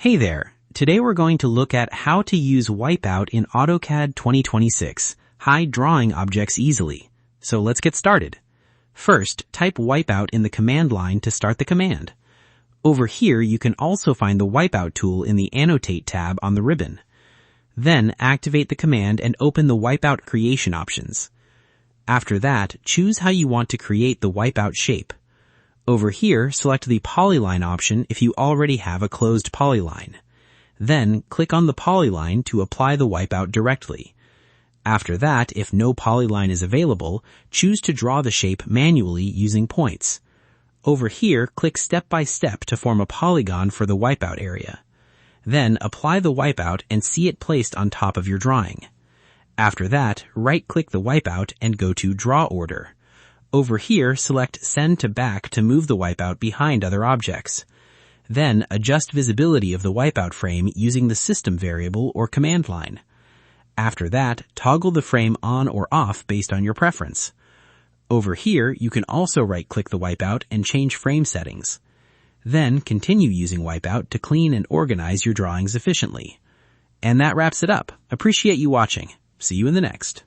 Hey there! Today we're going to look at how to use Wipeout in AutoCAD 2026. Hide drawing objects easily. So let's get started. First, type Wipeout in the command line to start the command. Over here, you can also find the Wipeout tool in the Annotate tab on the ribbon. Then, activate the command and open the Wipeout creation options. After that, choose how you want to create the Wipeout shape. Over here, select the polyline option if you already have a closed polyline. Then, click on the polyline to apply the wipeout directly. After that, if no polyline is available, choose to draw the shape manually using points. Over here, click step by step to form a polygon for the wipeout area. Then, apply the wipeout and see it placed on top of your drawing. After that, right-click the wipeout and go to Draw Order. Over here, select Send to Back to move the wipeout behind other objects. Then, adjust visibility of the wipeout frame using the System variable or command line. After that, toggle the frame on or off based on your preference. Over here, you can also right-click the wipeout and change frame settings. Then, continue using Wipeout to clean and organize your drawings efficiently. And that wraps it up. Appreciate you watching. See you in the next.